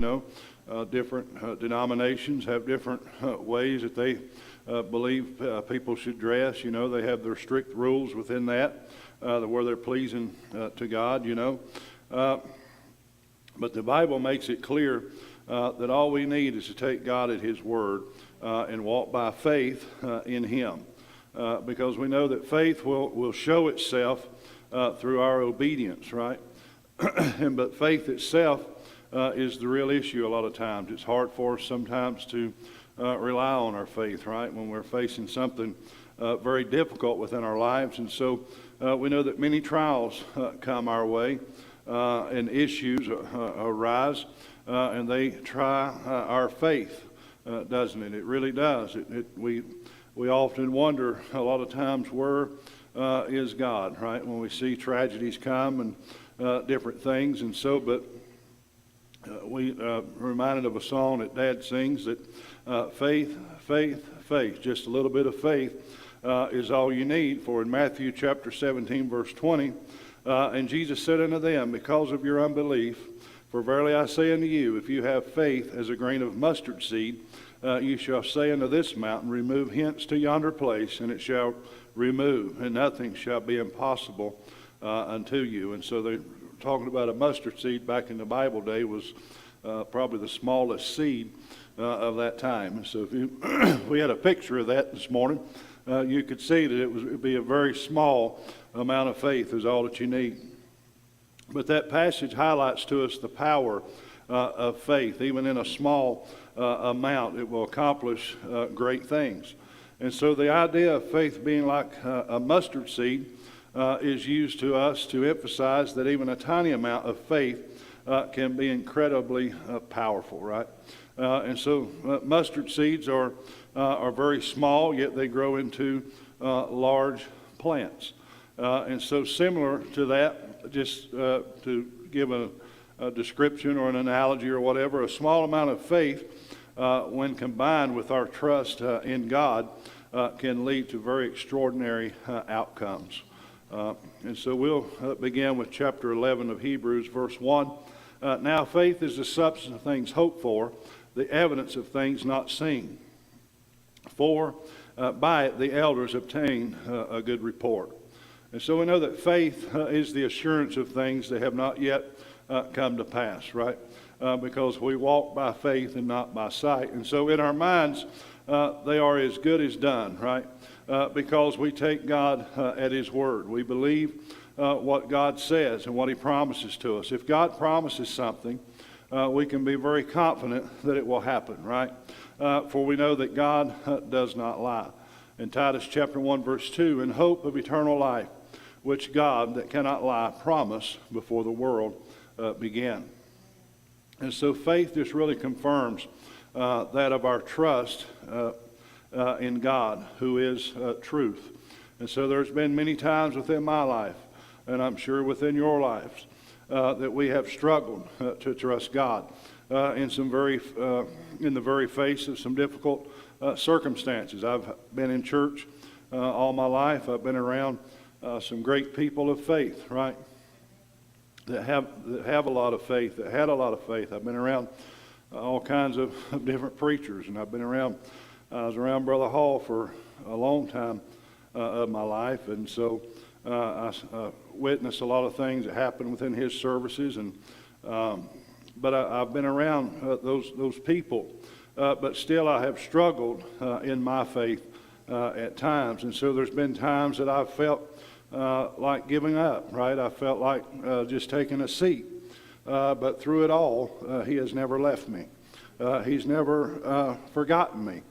know, different denominations have different ways that they believe people should dress. You know, they have their strict rules within that, where they're pleasing to God, you know. But the Bible makes it clear that all we need is to take God at His word and walk by faith in Him. Because we know that faith will show itself through our obedience, right? But faith itself is the real issue a lot of times. It's hard for us sometimes to rely on our faith, right, when we're facing something very difficult within our lives. And so we know that many trials come our way and issues arise, and they try our faith, doesn't it? It really does. We often wonder a lot of times, where is God, right, when we see tragedies come and different things. And so, but we reminded of a song that Dad sings that faith, faith, faith, just a little bit of faith is all you need. For in Matthew chapter 17, verse 20, and Jesus said unto them, because of your unbelief, for verily I say unto you, if you have faith as a grain of mustard seed, you shall say unto this mountain, remove hence to yonder place, and it shall remove, and nothing shall be impossible unto you. And so they're talking about a mustard seed back in the Bible day was probably the smallest seed of that time. And so if we had a picture of that this morning, you could see that it would be a very small amount of faith is all that you need. But that passage highlights to us the power of faith. Even in a small amount, it will accomplish great things. And so the idea of faith being like a mustard seed is used to us to emphasize that even a tiny amount of faith can be incredibly powerful, right? And so mustard seeds are very small, yet they grow into large plants. And so similar to that, just to give a description or an analogy or whatever, a small amount of faith, when combined with our trust in God, can lead to very extraordinary outcomes. And so we'll begin with chapter 11 of Hebrews, verse 1. Now faith is the substance of things hoped for, the evidence of things not seen. For by it the elders obtained a good report. And so we know that faith is the assurance of things that have not yet come to pass, right? Because we walk by faith and not by sight. And so in our minds, they are as good as done, right? Because we take God at His word. We believe what God says and what He promises to us. If God promises something, we can be very confident that it will happen, right? For we know that God does not lie. In Titus chapter 1, verse 2, in hope of eternal life, which God that cannot lie promised before the world began. And so faith just really confirms that of our trust in God, who is truth. And so there's been many times within my life, and I'm sure within your lives, that we have struggled to trust God in the very face of some difficult circumstances. I've been in church all my life. I've been around some great people of faith, right? That have a lot of faith, that had a lot of faith. I've been around all kinds of different preachers, and I was around Brother Hall for a long time of my life, and so I witnessed a lot of things that happened within his services, and but I've been around those people, but still I have struggled in my faith at times, and so there's been times that I've felt like giving up, right? I felt like just taking a seat, but through it all, He has never left me. He's never forgotten me.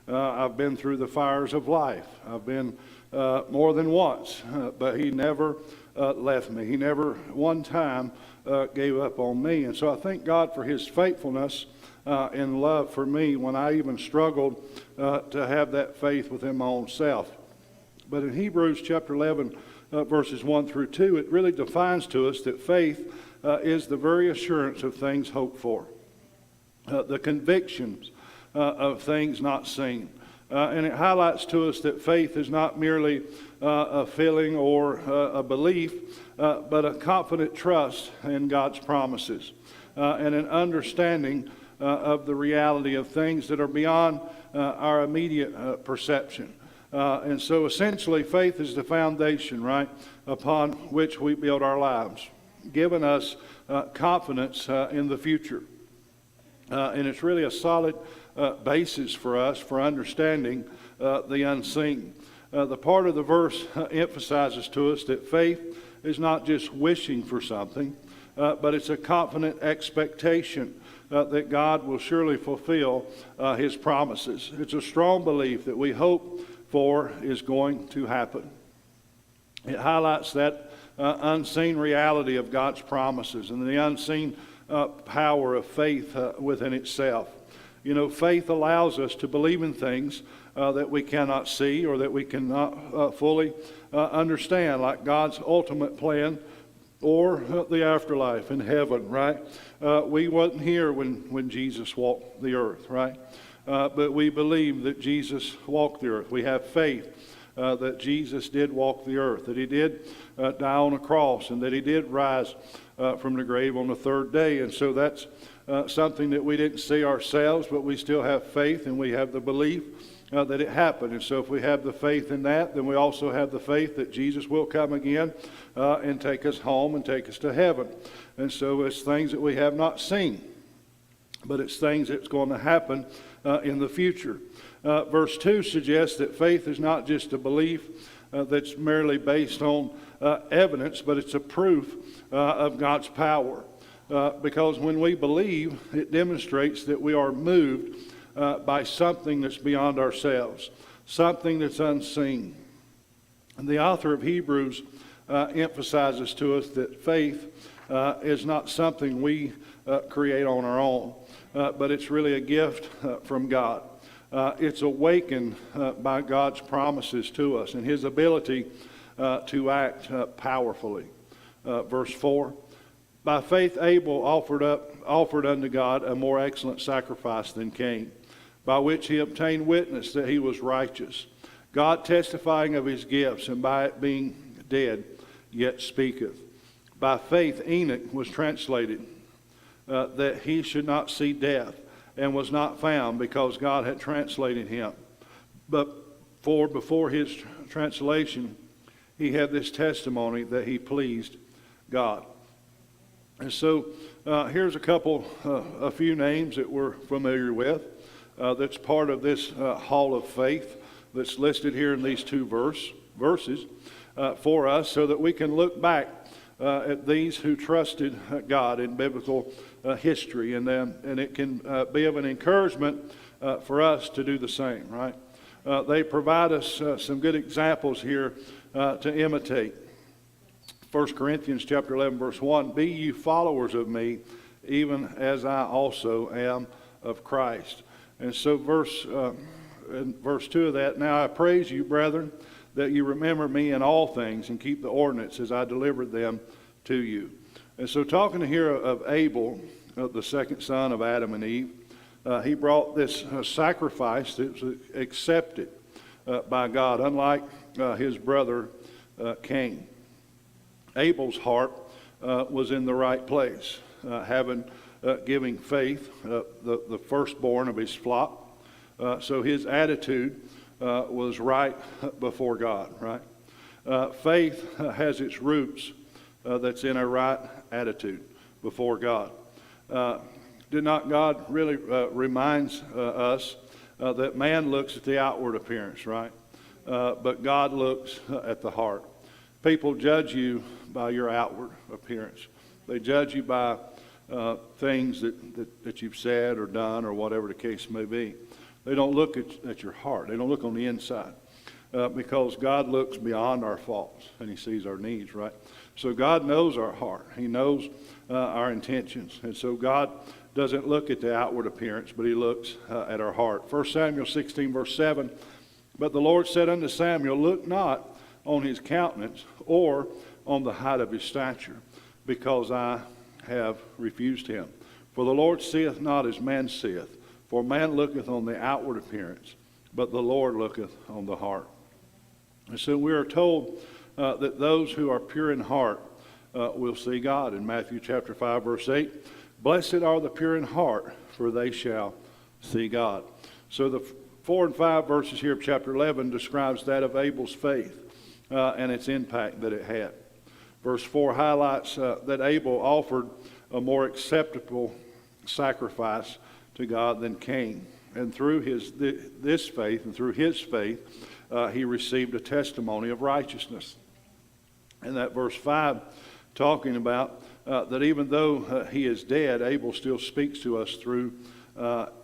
I've been through the fires of life. I've been more than once, but He never left me. He never one time gave up on me. And so I thank God for His faithfulness and love for me when I even struggled to have that faith within my own self. But in Hebrews chapter 11, verses 1 through 2, it really defines to us that faith is the very assurance of things hoped for, the convictions of things not seen. And it highlights to us that faith is not merely a feeling or a belief, but a confident trust in God's promises. and an understanding of the reality of things that are beyond our immediate perception. And so essentially faith is the foundation, right, upon which we build our lives, giving us confidence in the future. And it's really a solid basis for us for understanding the unseen. The part of the verse emphasizes to us that faith is not just wishing for something, but it's a confident expectation that God will surely fulfill His promises. It's a strong belief that we hope for is going to happen. It highlights that unseen reality of God's promises and the unseen power of faith within itself. You know, faith allows us to believe in things that we cannot see or that we cannot fully understand, like God's ultimate plan or the afterlife in heaven, right? We wasn't here when Jesus walked the earth, right? But we believe that Jesus walked the earth. We have faith that Jesus did walk the earth, that He did die on a cross, and that He did rise from the grave on the third day. And so that's something that we didn't see ourselves, but we still have faith, and we have the belief that it happened. And so if we have the faith in that, then we also have the faith that Jesus will come again and take us home and take us to heaven. And so it's things that we have not seen, but it's things that's going to happen in the future. Verse 2 suggests that faith is not just a belief that's merely based on evidence, but it's a proof of God's power. Because when we believe, it demonstrates that we are moved by something that's beyond ourselves, something that's unseen. And the author of Hebrews emphasizes to us that faith is not something we create on our own, but it's really a gift from God. It's awakened by God's promises to us and His ability to act powerfully. Verse 4, by faith Abel offered unto God a more excellent sacrifice than Cain, by which he obtained witness that he was righteous, God testifying of his gifts, and by it being dead yet speaketh. By faith Enoch was translated that he should not see death, and was not found, because God had translated him. But before his translation, he had this testimony that he pleased God. And so here's a few names that we're familiar with that's part of this hall of faith that's listed here in these two verses for us, so that we can look back at these who trusted God in biblical history, and it can be of an encouragement for us to do the same, right? They provide us some good examples here to imitate. 1 Corinthians chapter 11, verse 1, be you followers of me, even as I also am of Christ. And so in verse 2 of that, now I praise you, brethren, that you remember me in all things and keep the ordinance as I delivered them to you. And so talking here of Abel, the second son of Adam and Eve, he brought this sacrifice that was accepted by God, unlike his brother Cain. Abel's heart was in the right place, giving faith, the firstborn of his flock. So his attitude was right before God, right? Faith has its roots that's in a right attitude before God. Did not God really reminds us that man looks at the outward appearance, right? But God looks at the heart. People judge you by your outward appearance. They judge you by things that you've said or done or whatever the case may be. They don't look at your heart. They don't look on the inside because God looks beyond our faults and He sees our needs, right? So God knows our heart. He knows our intentions. And so God doesn't look at the outward appearance, but He looks at our heart. 1 Samuel 16, verse 7, but the Lord said unto Samuel, look not on his countenance or on the height of his stature, because I have refused him. For the Lord seeth not as man seeth, for man looketh on the outward appearance, but the Lord looketh on the heart. And so we are told that those who are pure in heart will see God. In Matthew chapter 5, verse 8, Blessed are the pure in heart, for they shall see God. So the 4 and 5 verses here of chapter 11 describes that of Abel's faith and its impact that it had. Verse 4 highlights that Abel offered a more acceptable sacrifice to God than Cain. And through this faith and through his faith, he received a testimony of righteousness. And that verse 5 talking about that even though he is dead, Abel still speaks to us through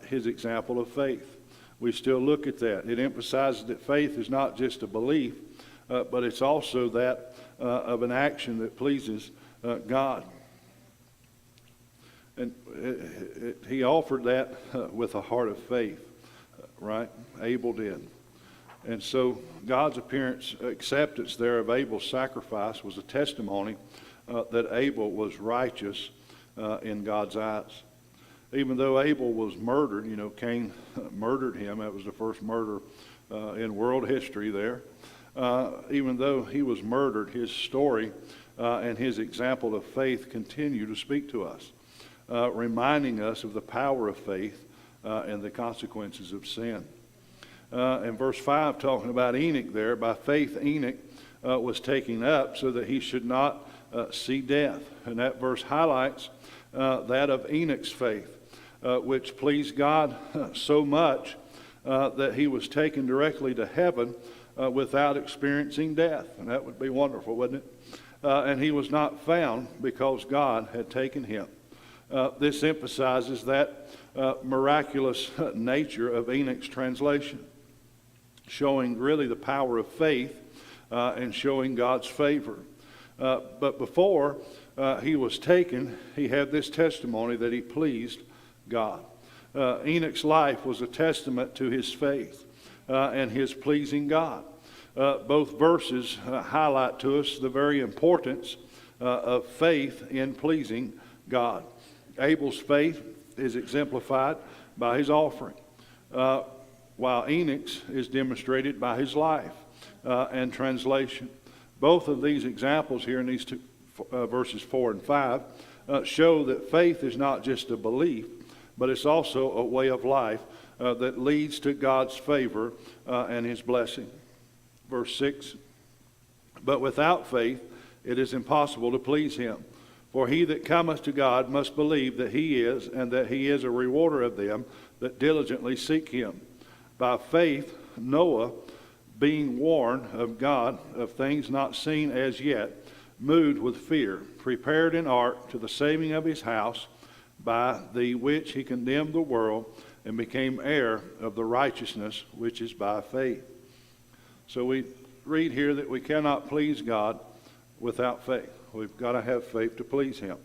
his example of faith. We still look at that. It emphasizes that faith is not just a belief, but it's also that of an action that pleases God. And he offered that with a heart of faith, right? Abel did. And so God's acceptance there of Abel's sacrifice was a testimony that Abel was righteous in God's eyes. Even though Abel was murdered, Cain murdered him. That was the first murder in world history there. Even though he was murdered, his story and his example of faith continue to speak to us, reminding us of the power of faith and the consequences of sin. In verse 5, talking about Enoch there, by faith Enoch was taken up so that he should not see death. And that verse highlights that of Enoch's faith, which pleased God so much that he was taken directly to heaven without experiencing death. And that would be wonderful, wouldn't it? And he was not found because God had taken him. This emphasizes that miraculous nature of Enoch's translation, showing really the power of faith and showing God's favor. But before he was taken, he had this testimony that he pleased God. Enoch's life was a testament to his faith and his pleasing God. Both verses highlight to us the very importance of faith in pleasing God. Abel's faith is exemplified by his offering, while Enoch's is demonstrated by his life and translation. Both of these examples here in these two verses 4 and 5 show that faith is not just a belief, but it's also a way of life that leads to God's favor and his blessing. Verse 6, but without faith it is impossible to please him. For he that cometh to God must believe that he is, and that he is a rewarder of them that diligently seek him. By faith Noah, being warned of God of things not seen as yet, moved with fear, prepared an ark to the saving of his house, by the which he condemned the world, and became heir of the righteousness which is by faith. So we read here that we cannot please God without faith. We've got to have faith to please him.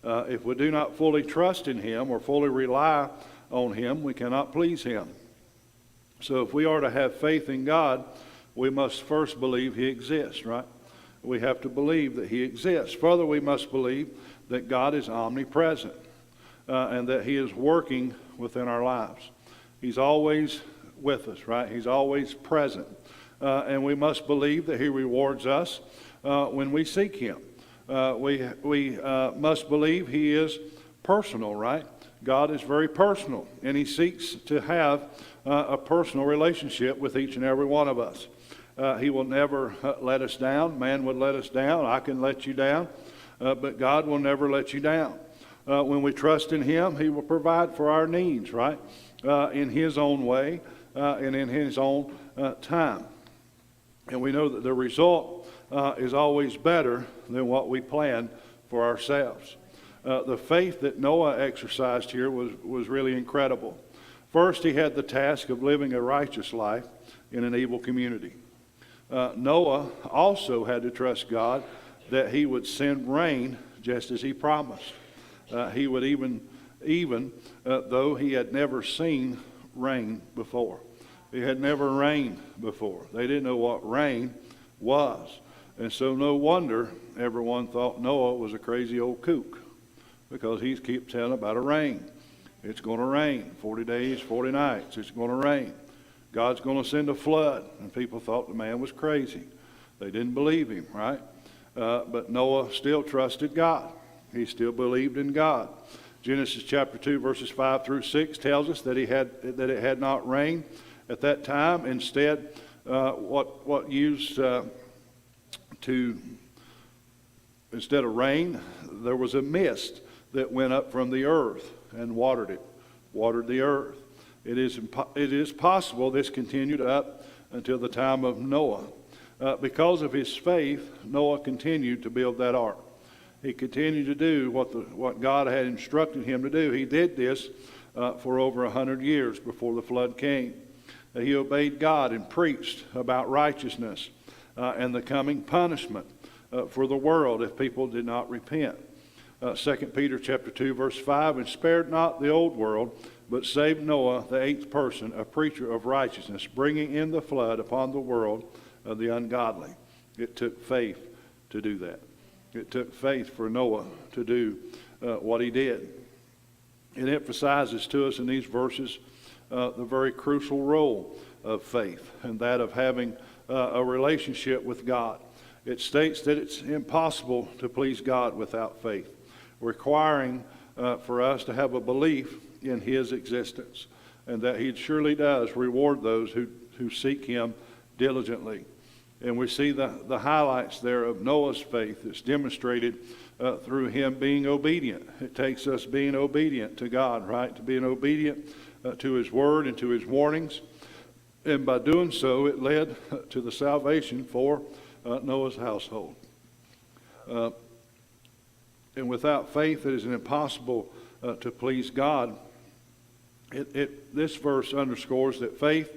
If we do not fully trust in him or fully rely on him, we cannot please him. So if we are to have faith in God, we must first believe he exists, right? We have to believe that he exists. Further, we must believe that God is omnipresent and that he is working within our lives. He's always with us, right? He's always present. And we must believe that he rewards us when we seek him. We must believe he is personal, right? God is very personal, and he seeks to have a personal relationship with each and every one of us. He will never let us down. Man would let us down. I can let you down, but God will never let you down. When we trust in him, he will provide for our needs, right? In his own way and in his own time. And we know that the result is always better than what we plan for ourselves. The faith that Noah exercised here was really incredible. First, he had the task of living a righteous life in an evil community. Noah also had to trust God that he would send rain just as he promised. He would even though he had never seen rain before. It had never rained before. They didn't know what rain was. And so no wonder everyone thought Noah was a crazy old kook, because he kept telling about a rain. It's going to rain. 40 days, 40 nights. It's going to rain. God's going to send a flood. And people thought the man was crazy. They didn't believe him, right? But Noah still trusted God. He still believed in God. Genesis chapter 2, verses 5 through 6 tells us that it had not rained at that time. Instead, instead of rain, there was a mist that went up from the earth and watered the earth. It is possible this continued up until the time of Noah. Because of his faith, Noah continued to build that ark. He continued to do what God had instructed him to do. He did this for over 100 years before the flood came. He obeyed God and preached about righteousness and the coming punishment for the world if people did not repent. 2 Peter chapter 2, verse 5, and spared not the old world, but saved Noah, the eighth person, a preacher of righteousness, bringing in the flood upon the world of the ungodly. It took faith to do that. It took faith for Noah to do what he did. It emphasizes to us in these verses the very crucial role of faith, and that of having a relationship with God. It states that it's impossible to please God without faith, requiring for us to have a belief in his existence, and that he surely does reward those who seek him diligently. And we see the highlights there of Noah's faith. It's demonstrated through him being obedient. It takes us being obedient to God, right? To being obedient to his word and to his warnings. And by doing so, it led to the salvation for Noah's household. And without faith, it is impossible to please God. This verse underscores that faith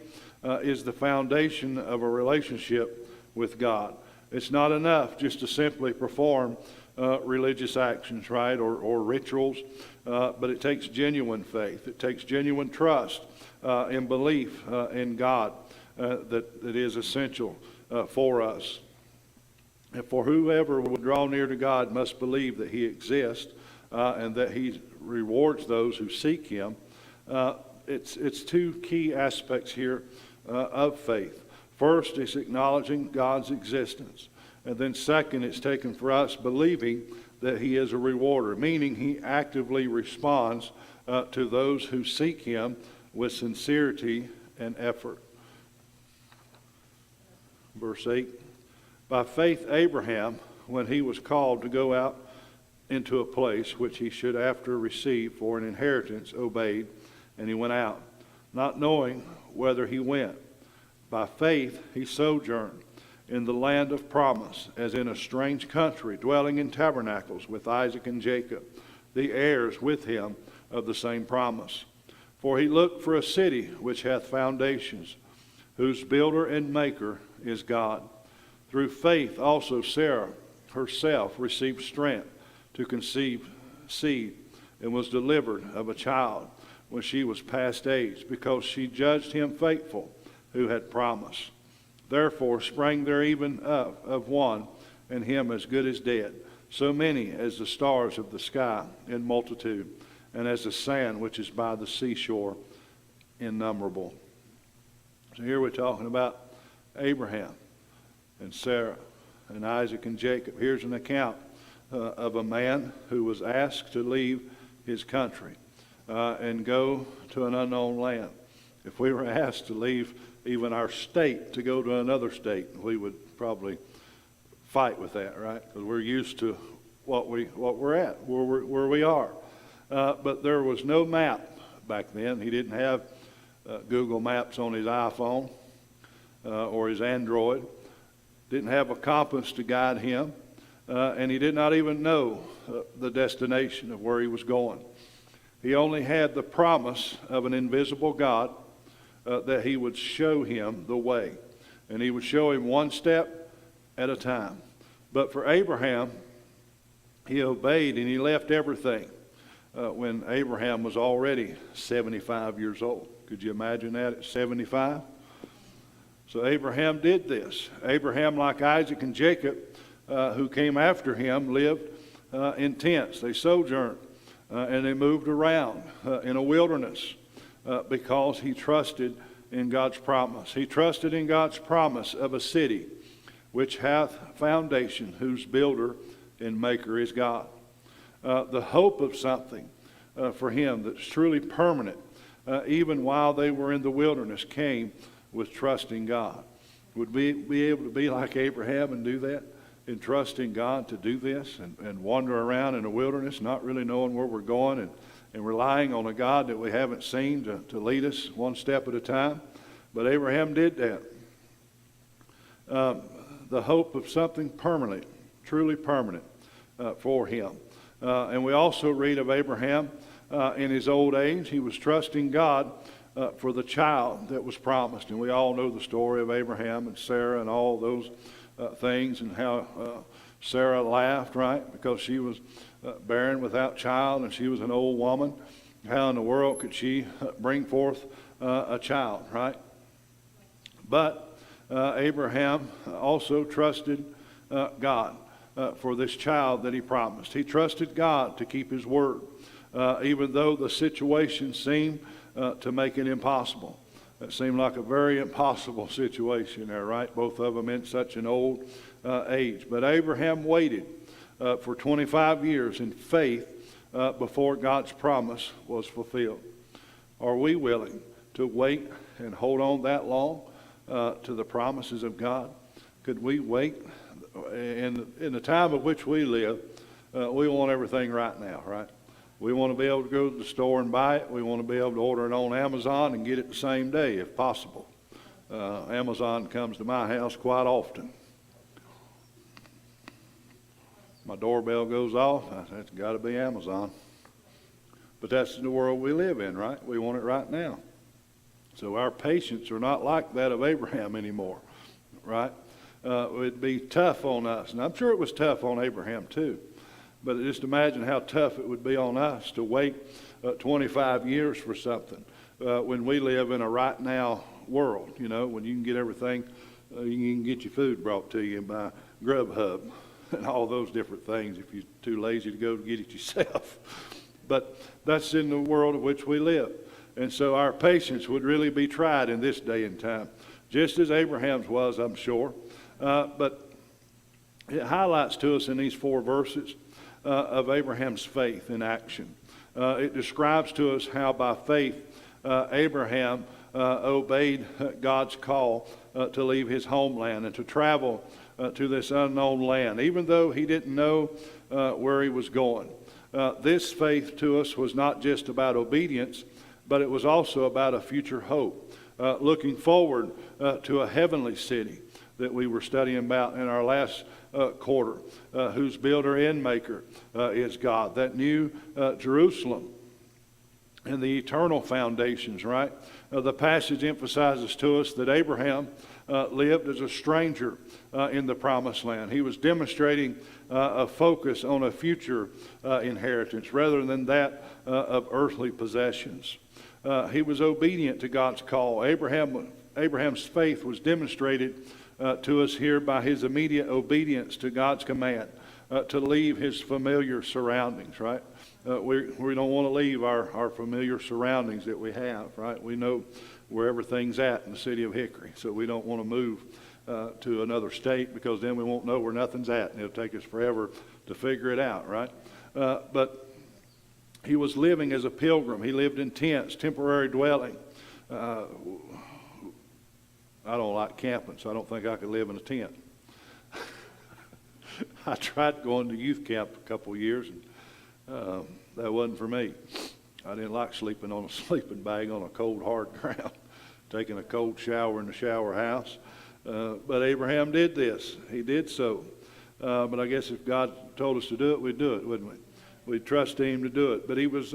is the foundation of a relationship with God. It's not enough just to simply perform religious actions, right, or rituals, but it takes genuine faith. It takes genuine trust and belief in God that is essential for us. And for whoever will draw near to God must believe that he exists and that he rewards those who seek him. It's two key aspects here of faith. First, it's acknowledging God's existence. And then second, it's taken for us believing that he is a rewarder, meaning he actively responds to those who seek him with sincerity and effort. Verse 8, by faith Abraham, when he was called to go out into a place which he should after receive for an inheritance, obeyed, and he went out, not knowing whither he went. By faith he sojourned in the land of promise, as in a strange country, dwelling in tabernacles with Isaac and Jacob, the heirs with him of the same promise. For he looked for a city which hath foundations, whose builder and maker is God. Through faith also Sarah herself received strength to conceive seed, and was delivered of a child when she was past age, because she judged him faithful who had promised. Therefore sprang there even up of one, and him as good as dead, so many as the stars of the sky in multitude, and as the sand which is by the seashore innumerable. So here we're talking about Abraham and Sarah and Isaac and Jacob. Here's an account of a man who was asked to leave his country and go to an unknown land. If we were asked to leave even our state to go to another state, we would probably fight with that, right? Because we're used to what we're at, where we are. But there was no map back then. He didn't have Google Maps on his iPhone or his Android. Didn't have a compass to guide him, and he did not even know the destination of where he was going. He only had the promise of an invisible God that he would show him the way, and he would show him one step at a time. But for Abraham, he obeyed and he left everything when Abraham was already 75 years old. Could you imagine that at 75? So Abraham did this. Abraham, like Isaac and Jacob, who came after him, lived in tents. They sojourned and they moved around in a wilderness because he trusted in God's promise. He trusted in God's promise of a city which hath foundation, whose builder and maker is God. The hope of something for him that's truly permanent, even while they were in the wilderness, came with trusting God. Would we be able to be like Abraham and do that? In trusting God to do this and wander around in the wilderness, not really knowing where we're going and relying on a God that we haven't seen to lead us one step at a time. But Abraham did that. The hope of something permanent, truly permanent for him. And we also read of Abraham in his old age. He was trusting God for the child that was promised. And we all know the story of Abraham and Sarah and all those things, and how Sarah laughed, right, because she was barren without child, and she was an old woman. How in the world could she bring forth a child, right? But Abraham also trusted God for this child that he promised. He trusted God to keep his word, even though the situation seemed to make it impossible. It seemed like a very impossible situation there, right? Both of them in such an old age. But Abraham waited for 25 years in faith before God's promise was fulfilled. Are we willing to wait and hold on that long to the promises of God? Could we wait? In the time of which we live, we want everything right now, right? We want to be able to go to the store and buy it. We want to be able to order it on Amazon and get it the same day if possible. Amazon comes to my house quite often. My doorbell goes off. That's got to be Amazon. But that's the world we live in, right? We want it right now. So our patience are not like that of Abraham anymore, right? It'd be tough on us. And I'm sure it was tough on Abraham too. But just imagine how tough it would be on us to wait 25 years for something when we live in a right now world, you know, when you can get everything, you can get your food brought to you by Grubhub and all those different things if you're too lazy to go to get it yourself. But that's in the world in which we live. And so our patience would really be tried in this day and time, just as Abraham's was, I'm sure. But it highlights to us in these 4 verses of Abraham's faith in action. It describes to us how by faith Abraham obeyed God's call to leave his homeland and to travel to this unknown land, even though he didn't know where he was going. This faith to us was not just about obedience, but it was also about a future hope, looking forward to a heavenly city that we were studying about in our last quarter, whose builder and maker is God, that new Jerusalem and the eternal foundations, right? The passage emphasizes to us that Abraham lived as a stranger in the promised land. He was demonstrating a focus on a future inheritance rather than that of earthly possessions. He was obedient to God's call. Abraham's faith was demonstrated to us here by his immediate obedience to God's command to leave his familiar surroundings, right? We don't want to leave our familiar surroundings that we have, right? We know where everything's at in the city of Hickory, so we don't want to move to another state because then we won't know where nothing's at, and it'll take us forever to figure it out, right? But he was living as a pilgrim. He lived in tents, temporary dwelling. I don't like camping, so I don't think I could live in a tent. I tried going to youth camp a couple of years, and that wasn't for me. I didn't like sleeping on a sleeping bag on a cold, hard ground, taking a cold shower in the shower house. But Abraham did this. He did so. But I guess if God told us to do it, we'd do it, wouldn't we? We'd trust him to do it. But he was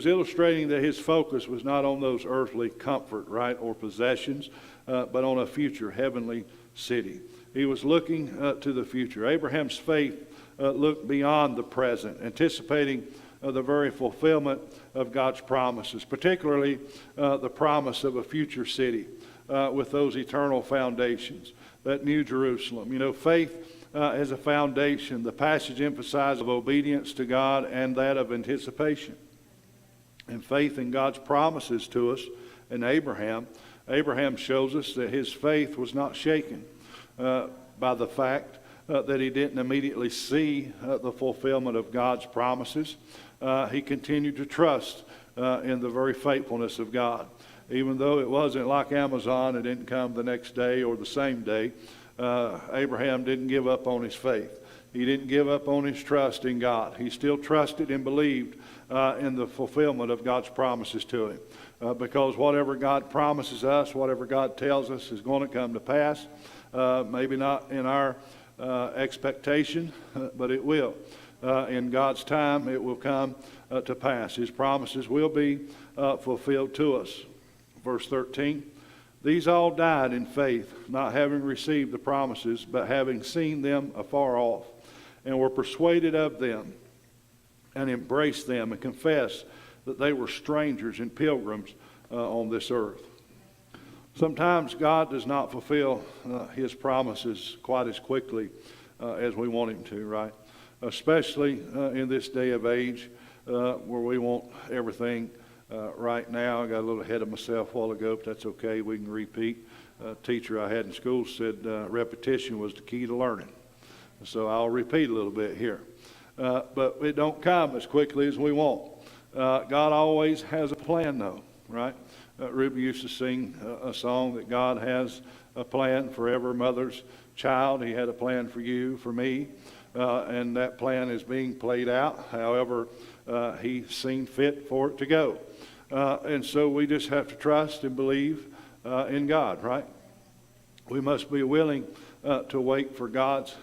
illustrating that his focus was not on those earthly comfort, right, or possessions, but on a future heavenly city. He was looking to the future. Abraham's faith looked beyond the present, anticipating the very fulfillment of God's promises, particularly the promise of a future city with those eternal foundations, that new Jerusalem. You know, faith as a foundation, the passage emphasizes of obedience to God and that of anticipation. And faith in God's promises to us and Abraham shows us that his faith was not shaken by the fact that he didn't immediately see the fulfillment of God's promises. he continued to trust in the very faithfulness of God. Even though it wasn't like Amazon, it didn't come the next day or the same day, Abraham didn't give up on his faith. He didn't give up on his trust in God. He still trusted and believed in the fulfillment of God's promises to him. Because whatever God promises us, whatever God tells us is going to come to pass. Maybe not in our expectation, but it will. In God's time, it will come to pass. His promises will be fulfilled to us. Verse 13, these all died in faith, not having received the promises, but having seen them afar off, and were persuaded of them, and embraced them, and confessed that they were strangers and pilgrims on this earth. Sometimes God does not fulfill his promises quite as quickly as we want him to, right? Especially in this day of age where we want everything right now. I got a little ahead of myself a while ago, but that's okay. We can repeat. A teacher I had in school said repetition was the key to learning. So I'll repeat a little bit here. But it don't come as quickly as we want. God always has a plan, though, right? Ruby used to sing a song that God has a plan for every mother's child. He had a plan for you, for me, and that plan is being played out however He's seen fit for it to go. And so we just have to trust and believe in God, right? We must be willing to wait for God's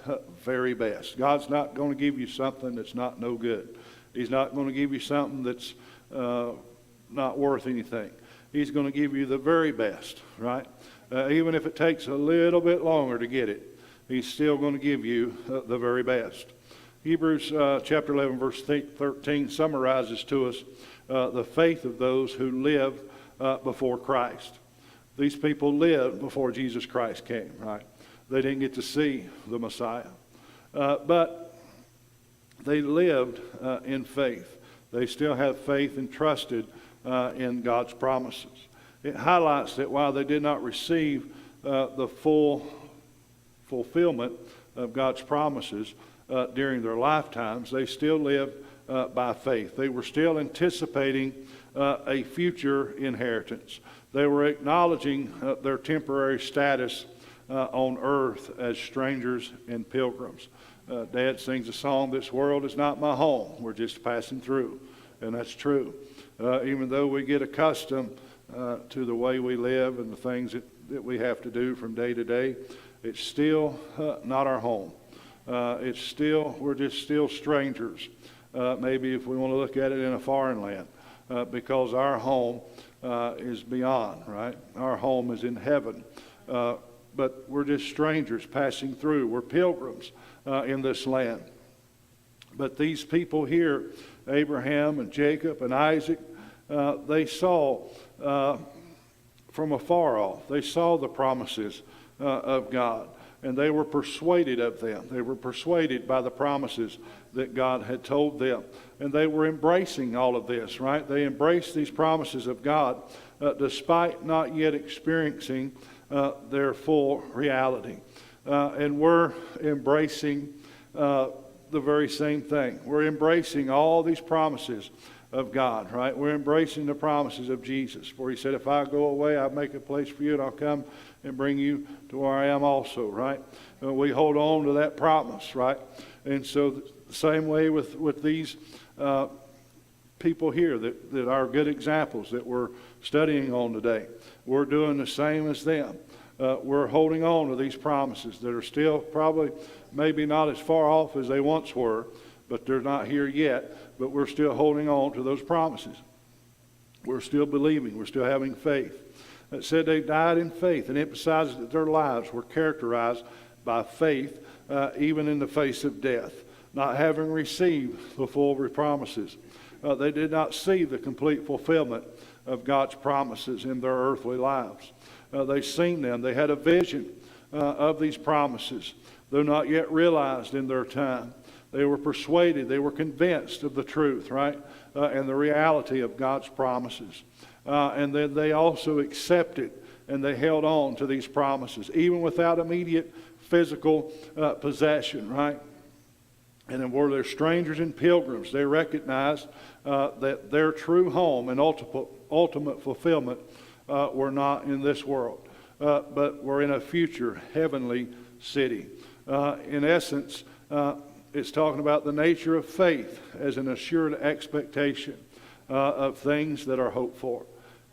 very best. God's not going to give you something that's not no good. He's not going to give you something that's not worth anything. He's going to give you the very best, right? Even if it takes a little bit longer to get it, He's still going to give you the very best. Hebrews chapter 11, verse 13 summarizes to us the faith of those who live before Christ. These people lived before Jesus Christ came, right? They didn't get to see the Messiah. But they lived in faith. They still have faith and trusted in God's promises. It highlights that while they did not receive the full fulfillment of God's promises during their lifetimes, they still lived by faith. They were still anticipating a future inheritance. They were acknowledging their temporary status on earth as strangers and pilgrims. Dad sings a song, "This world is not my home. We're just passing through." And that's true. Even though we get accustomed to the way we live and the things that we have to do from day to day, it's still not our home. We're just still strangers. Maybe if we want to look at it in a foreign land, because our home is beyond, right? Our home is in heaven. But we're just strangers passing through. We're pilgrims in this land. But these people here, Abraham and Jacob and Isaac, they saw from afar off. They saw the promises of God, and they were persuaded of them. They were persuaded by the promises that God had told them. And they were embracing all of this, right? They embraced these promises of God despite not yet experiencing their full reality. And we're embracing the very same thing. We're embracing all these promises of God, right? We're embracing the promises of Jesus. For He said, if I go away, I'll make a place for you, and I'll come and bring you to where I am also, right? We hold on to that promise, right? And so the same way with these people here that are good examples that we're studying on today. We're doing the same as them. We're holding on to these promises that are still probably maybe not as far off as they once were, but they're not here yet. But we're still holding on to those promises. We're still believing. We're still having faith. It said they died in faith, and emphasizes that their lives were characterized by faith, even in the face of death, not having received the full promises. They did not see the complete fulfillment of God's promises in their earthly lives. They seen them. They had a vision of these promises, though not yet realized in their time. They were persuaded. They were convinced of the truth, right? And the reality of God's promises. And then they also accepted and they held on to these promises, even without immediate physical possession, right? And then where they're strangers and pilgrims, they recognized that their true home and ultimate fulfillment were not in this world, but were in a future heavenly city. In essence, it's talking about the nature of faith as an assured expectation of things that are hoped for,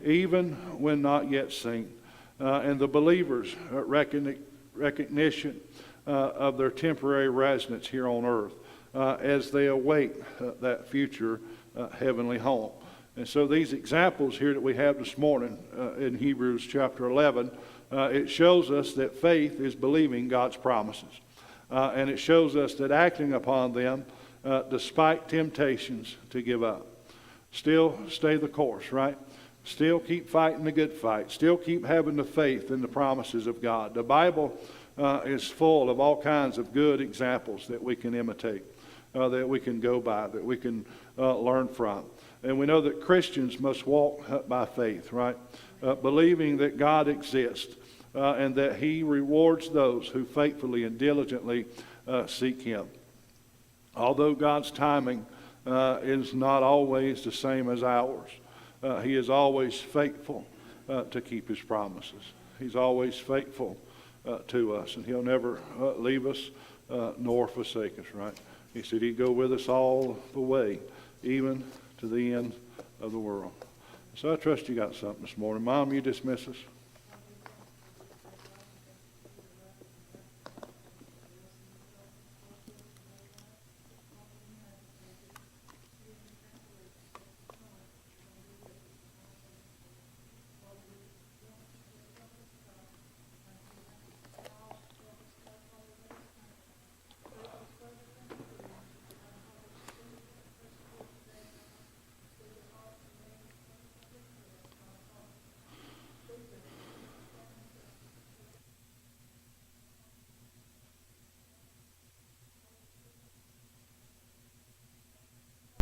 even when not yet seen. And the believers' recognition of their temporary residence here on earth as they await that future heavenly home. And so these examples here that we have this morning in Hebrews chapter 11, it shows us that faith is believing God's promises. And it shows us that acting upon them despite temptations to give up. Still stay the course, right? Still keep fighting the good fight. Still keep having the faith in the promises of God. The Bible is full of all kinds of good examples that we can imitate, that we can go by, that we can learn from. And we know that Christians must walk by faith, right? Believing that God exists and that He rewards those who faithfully and diligently seek Him. Although God's timing is not always the same as ours, He is always faithful to keep His promises. He's always faithful to us, and He'll never leave us nor forsake us, right? He said He'd go with us all the way, even to the end of the world. So I trust you got something this morning. Mom, you dismiss us.